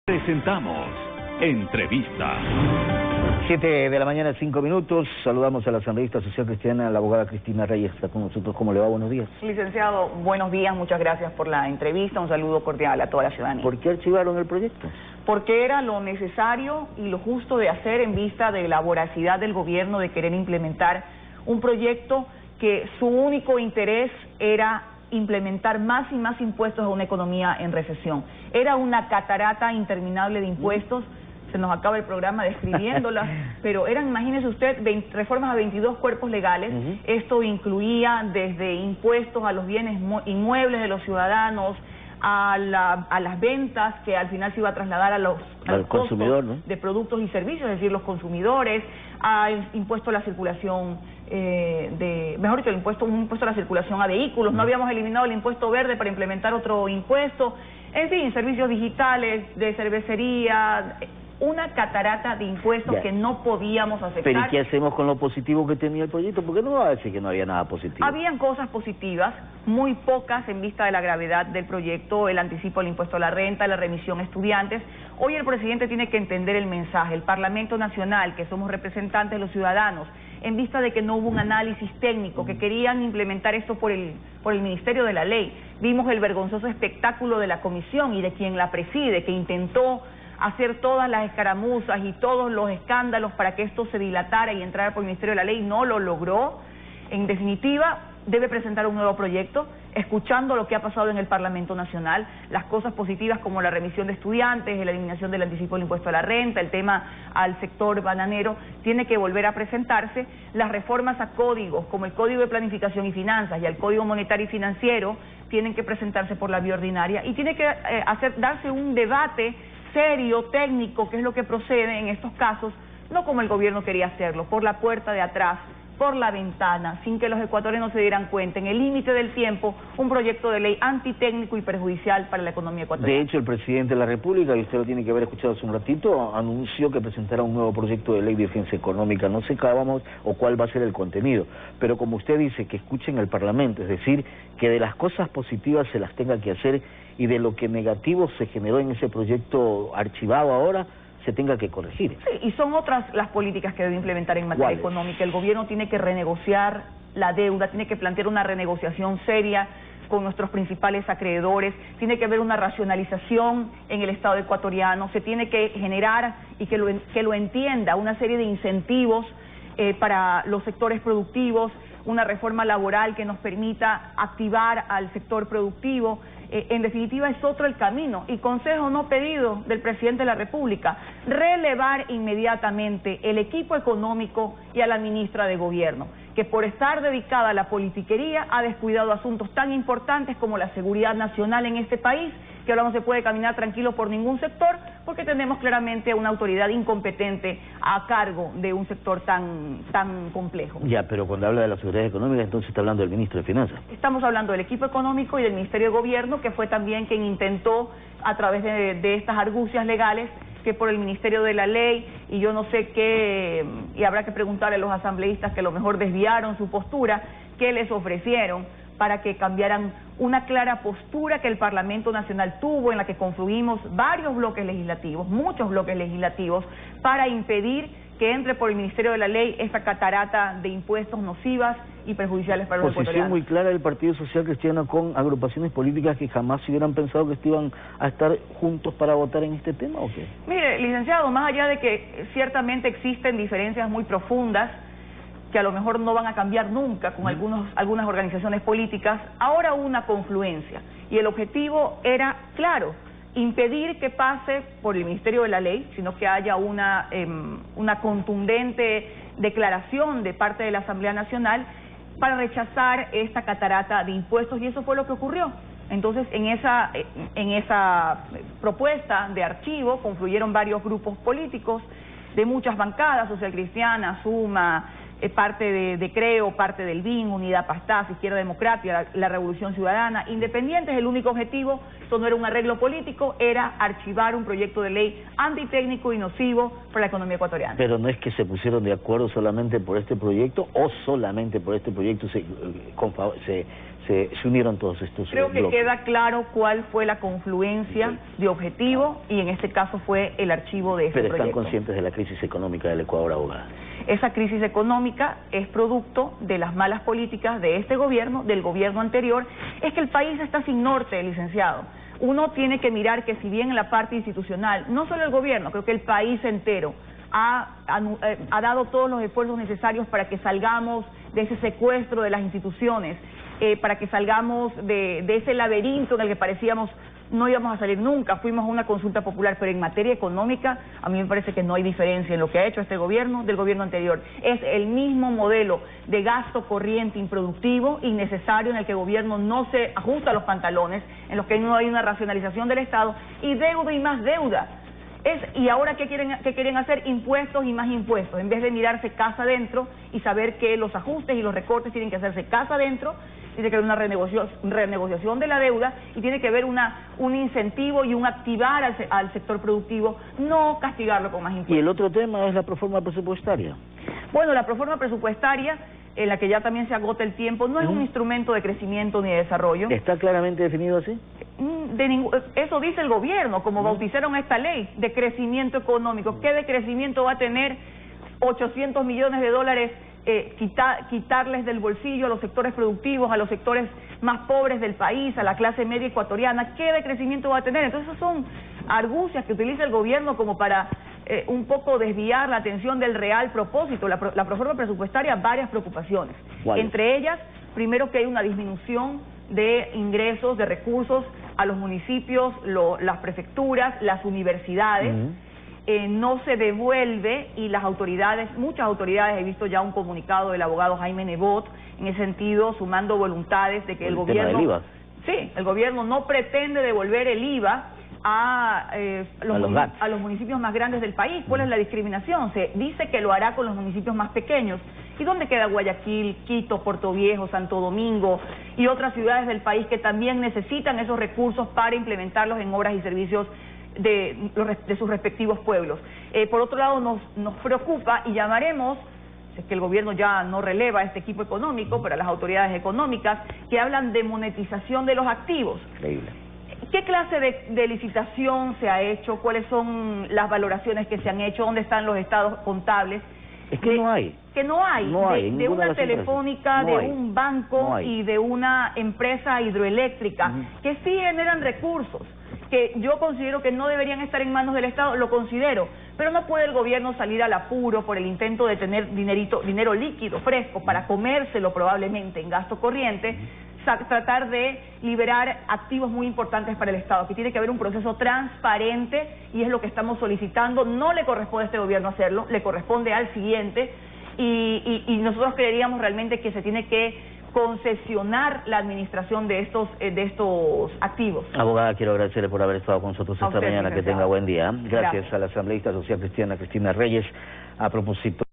Presentamos Entrevista. 7 de la mañana, 5 minutos. Saludamos a la asambleísta social cristiana, la abogada Cristina Reyes, está con nosotros. ¿Cómo le va? Buenos días. Licenciado, buenos días, muchas gracias por la entrevista. Un saludo cordial a toda la ciudadanía. ¿Por qué archivaron el proyecto? Porque era lo necesario y lo justo de hacer en vista de la voracidad del gobierno de querer implementar un proyecto que su único interés era implementar más y más impuestos a una economía en recesión. Era una catarata interminable de impuestos. Se nos acaba el programa describiéndolas, pero eran, imagínese usted, reformas a 22 cuerpos legales. Esto incluía desde impuestos a los bienes inmuebles de los ciudadanos, a las ventas, que al final se iba a trasladar al consumidor, ¿no?, de productos y servicios, es decir, los consumidores, al impuesto a la circulación, mejor dicho, un impuesto a la circulación a vehículos. No habíamos eliminado el impuesto verde para implementar otro impuesto. En fin, servicios digitales, de cervecería, una catarata de impuestos que no podíamos aceptar. ¿Pero y qué hacemos con lo positivo que tenía el proyecto? Porque no va a decir que no había nada positivo. Habían cosas positivas, muy pocas en vista de la gravedad del proyecto: el anticipo del impuesto a la renta, la remisión a estudiantes. Hoy el presidente tiene que entender el mensaje. El Parlamento Nacional, que somos representantes de los ciudadanos, en vista de que no hubo un análisis técnico, que querían implementar esto por el Ministerio de la Ley. Vimos el vergonzoso espectáculo de la comisión y de quien la preside, que intentó hacer todas las escaramuzas y todos los escándalos para que esto se dilatara y entrara por el Ministerio de la Ley. No lo logró. En definitiva, debe presentar un nuevo proyecto, escuchando lo que ha pasado en el Parlamento Nacional, las cosas positivas como la remisión de estudiantes, la eliminación del anticipo del impuesto a la renta, el tema al sector bananero. Tiene que volver a presentarse. Las reformas a códigos, como el Código de Planificación y Finanzas y el Código Monetario y Financiero, tienen que presentarse por la vía ordinaria y tiene que darse un debate serio, técnico, que es lo que procede en estos casos, no como el gobierno quería hacerlo, por la puerta de atrás, por la ventana, sin que los ecuatorianos se dieran cuenta, en el límite del tiempo, un proyecto de ley antitécnico y perjudicial para la economía ecuatoriana. De hecho, el presidente de la República, y usted lo tiene que haber escuchado hace un ratito, anunció que presentará un nuevo proyecto de ley de urgencia económica. No sé cuál va a ser el contenido, pero como usted dice, que escuchen al Parlamento, es decir, que de las cosas positivas se las tenga que hacer y de lo que negativo se generó en ese proyecto archivado ahora, se tenga que corregir. Sí, y son otras las políticas que debe implementar en materia económica. El gobierno tiene que renegociar la deuda, tiene que plantear una renegociación seria con nuestros principales acreedores, tiene que haber una racionalización en el Estado ecuatoriano, se tiene que generar, y que lo entienda, una serie de incentivos para los sectores productivos, una reforma laboral que nos permita activar al sector productivo. En definitiva, es otro el camino. Y consejo no pedido del presidente de la República: relevar inmediatamente el equipo económico y a la ministra de Gobierno, que por estar dedicada a la politiquería ha descuidado asuntos tan importantes como la seguridad nacional en este país, que ahora no se puede caminar tranquilo por ningún sector, porque tenemos claramente una autoridad incompetente a cargo de un sector tan complejo. Ya, pero cuando habla de la seguridad económica, entonces está hablando del ministro de Finanzas. Estamos hablando del equipo económico y del Ministerio de Gobierno, que fue también quien intentó, a través de estas argucias legales, que por el Ministerio de la Ley, y yo no sé qué, y habrá que preguntarle a los asambleístas que a lo mejor desviaron su postura, qué les ofrecieron para que cambiaran una clara postura que el Parlamento Nacional tuvo, en la que confluimos varios bloques legislativos, muchos bloques legislativos, para impedir que entre por el Ministerio de la Ley esta catarata de impuestos nocivas y perjudiciales para los ecuatorianos. Posición muy clara del Partido Social Cristiano con agrupaciones políticas que jamás se hubieran pensado que iban a estar juntos para votar en este tema, ¿o qué? Mire, licenciado, más allá de que ciertamente existen diferencias muy profundas, que a lo mejor no van a cambiar nunca con algunas organizaciones políticas, ahora hubo una confluencia, y el objetivo era claro: impedir que pase por el Ministerio de la Ley, sino que haya una contundente declaración de parte de la Asamblea Nacional para rechazar esta catarata de impuestos, y eso fue lo que ocurrió. Entonces, en esa propuesta de archivo confluyeron varios grupos políticos de muchas bancadas: Social Cristiana, Suma, parte de Creo, parte del BIN, Unidad Paz, Izquierda Democrática, la Revolución Ciudadana, Independientes. El único objetivo, esto no era un arreglo político, era archivar un proyecto de ley antitécnico y nocivo para la economía ecuatoriana. Pero no es que se pusieron de acuerdo solamente por este proyecto, o solamente por este proyecto se se unieron todos estos Creo que bloques. queda claro cuál fue la confluencia de objetivo y en este caso fue el archivo de este Pero proyecto. están conscientes de la crisis económica del Ecuador, abogada. Esa crisis económica es producto de las malas políticas de este gobierno, del gobierno anterior. Es que el país está sin norte, licenciado. Uno tiene que mirar que si bien en la parte institucional, no solo el gobierno, creo que el país entero ha dado todos los esfuerzos necesarios para que salgamos de ese secuestro de las instituciones, para que salgamos de ese laberinto en el que parecíamos no íbamos a salir nunca. Fuimos a una consulta popular, pero en materia económica a mí me parece que no hay diferencia en lo que ha hecho este gobierno del gobierno anterior. Es el mismo modelo de gasto corriente improductivo, innecesario, en el que el gobierno no se ajusta a los pantalones, en los que no hay una racionalización del Estado, y deuda y más deuda. ¿Y ahora qué quieren hacer? Impuestos y más impuestos, en vez de mirarse casa adentro y saber que los ajustes y los recortes tienen que hacerse casa adentro. Tiene que haber una renegociación de la deuda y tiene que haber un incentivo y un activar al sector productivo, no castigarlo con más impuestos. Y el otro tema es la proforma presupuestaria. Bueno, la proforma presupuestaria, en la que ya también se agota el tiempo, no es un instrumento de crecimiento ni de desarrollo. ¿Está claramente definido así? Eso dice el gobierno, como bautizaron esta ley de crecimiento económico. ¿Qué de crecimiento va a tener 800 millones de dólares? Quitarles del bolsillo a los sectores productivos, a los sectores más pobres del país, a la clase media ecuatoriana. ¿Qué de crecimiento va a tener? Entonces esas son argucias que utiliza el gobierno como para un poco desviar la atención del real propósito. La proforma presupuestaria, varias preocupaciones. ¿Cuál? Entre ellas, primero, que hay una disminución de ingresos, de recursos a los municipios, las prefecturas, las universidades. No se devuelve, y las autoridades, muchas autoridades, he visto ya un comunicado del abogado Jaime Nebot en ese sentido, sumando voluntades de que el gobierno... tema del IVA. Sí, el gobierno no pretende devolver el IVA a los municipios más grandes del país. ¿Cuál es la discriminación? Se dice que lo hará con los municipios más pequeños. ¿Y dónde queda Guayaquil, Quito, Puerto Viejo, Santo Domingo y otras ciudades del país que también necesitan esos recursos para implementarlos en obras y servicios de sus respectivos pueblos? Por otro lado, nos preocupa, y llamaremos, es que el gobierno ya no releva a este equipo económico, pero a las autoridades económicas, que hablan de monetización de los activos. Increíble. ¿Qué clase de licitación se ha hecho? ¿Cuáles son las valoraciones que se han hecho? ¿Dónde están los estados contables? Es que no hay. Que no hay. No hay, de una telefónica, no hay. de un banco y de una empresa hidroeléctrica, que sí generan recursos, que yo considero que no deberían estar en manos del Estado, lo considero, pero no puede el gobierno salir al apuro por el intento de tener dinero líquido, fresco, para comérselo probablemente en gasto corriente, tratar de liberar activos muy importantes para el Estado. Aquí tiene que haber un proceso transparente, y es lo que estamos solicitando. No le corresponde a este gobierno hacerlo, le corresponde al siguiente, y nosotros creeríamos realmente que se tiene que concesionar la administración de estos activos. Abogada, quiero agradecerle por haber estado con nosotros esta mañana. Que tenga buen día. Gracias a la asambleísta social cristiana Cristina Reyes. A propósito